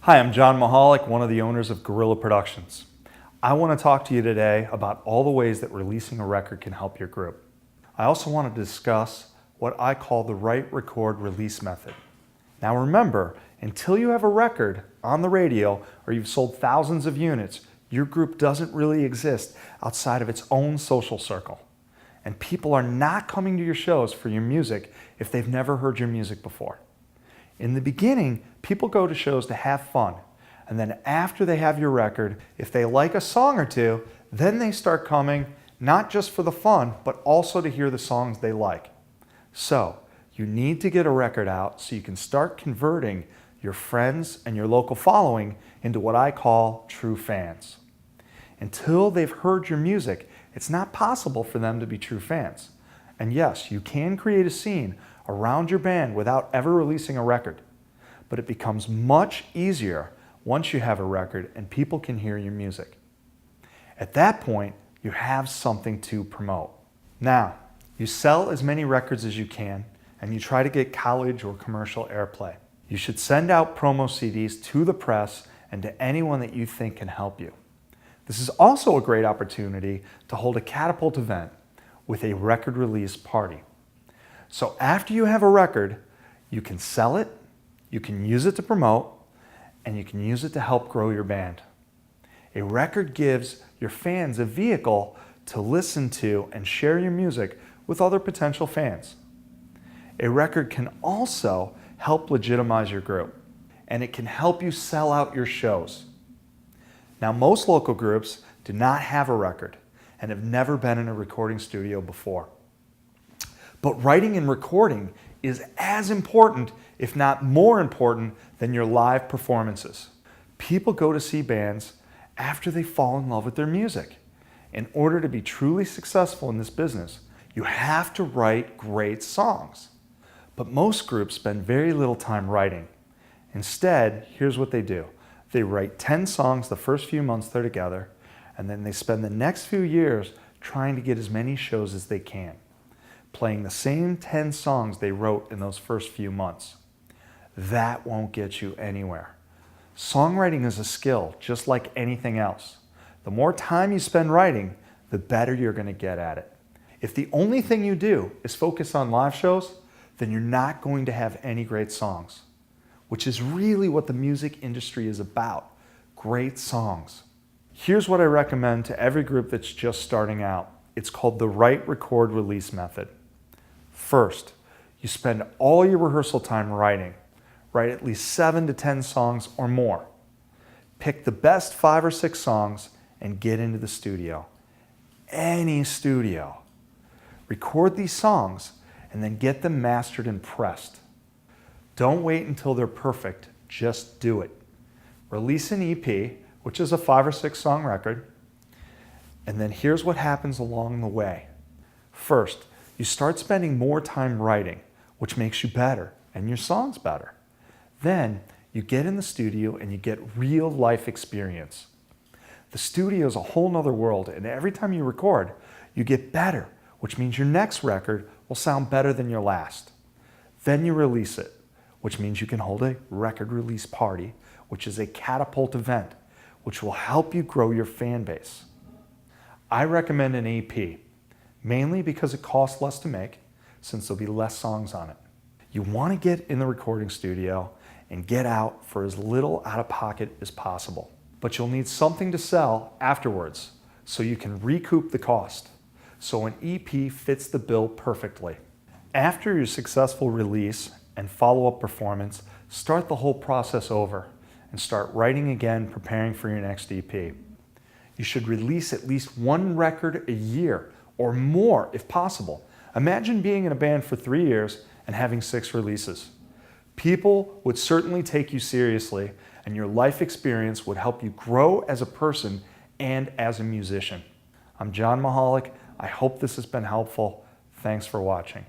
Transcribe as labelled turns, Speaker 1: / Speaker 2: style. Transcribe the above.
Speaker 1: Hi, I'm John Mahalik, one of the owners of Gorilla Productions. I want to talk to you today about all the ways that releasing a record can help your group. I also want to discuss what I call the write, record, release method. Now remember, until you have a record on the radio or you've sold thousands of units, your group doesn't really exist outside of its own social circle. And people are not coming to your shows for your music if they've never heard your music before. In the beginning, people go to shows to have fun. And then after they have your record, if they like a song or two, then they start coming not just for the fun, but also to hear the songs they like. So, you need to get a record out so you can start converting your friends and your local following into what I call true fans. Until they've heard your music, it's not possible for them to be true fans. And yes, you can create a scene around your band without ever releasing a record. But it becomes much easier once you have a record and people can hear your music. At that point, you have something to promote. Now, you sell as many records as you can and you try to get college or commercial airplay. You should send out promo CDs to the press and to anyone that you think can help you. This is also a great opportunity to hold a catapult event with a record release party. So after you have a record, you can sell it, you can use it to promote, and you can use it to help grow your band. A record gives your fans a vehicle to listen to and share your music with other potential fans. A record can also help legitimize your group, and it can help you sell out your shows. Now, most local groups do not have a record and have never been in a recording studio before. But writing and recording is as important, if not more important, than your live performances. People go to see bands after they fall in love with their music. In order to be truly successful in this business, you have to write great songs. But most groups spend very little time writing. Instead, here's what they do. They write 10 songs the first few months they're together, and then they spend the next few years trying to get as many shows as they can, playing the same 10 songs they wrote in those first few months. That won't get you anywhere. Songwriting is a skill, just like anything else. The more time you spend writing, the better you're going to get at it. If the only thing you do is focus on live shows, then you're not going to have any great songs, which is really what the music industry is about, great songs. Here's what I recommend to every group that's just starting out. It's called the write, record, release method. First, you spend all your rehearsal time writing. Write at least 7 to 10 songs or more. Pick the best 5 or 6 songs and get into the studio. Any studio. Record these songs and then get them mastered and pressed. Don't wait until they're perfect, just do it. Release an EP, which is a 5 or 6 song record, and then here's what happens along the way. First, you start spending more time writing, which makes you better and your songs better. Then you get in the studio and you get real life experience. The studio is a whole nother world, and every time you record, you get better, which means your next record will sound better than your last. Then you release it, which means you can hold a record release party, which is a catapult event, which will help you grow your fan base. I recommend an EP, mainly because it costs less to make, since there'll be less songs on it. You want to get in the recording studio and get out for as little out of pocket as possible. But you'll need something to sell afterwards, so you can recoup the cost. So an EP fits the bill perfectly. After your successful release and follow-up performance, start the whole process over and start writing again, preparing for your next EP. You should release at least 1 record a year or more if possible. Imagine being in a band for 3 years and having 6 releases. People would certainly take you seriously, and your life experience would help you grow as a person and as a musician. I'm John Mahalik. I hope this has been helpful. Thanks for watching.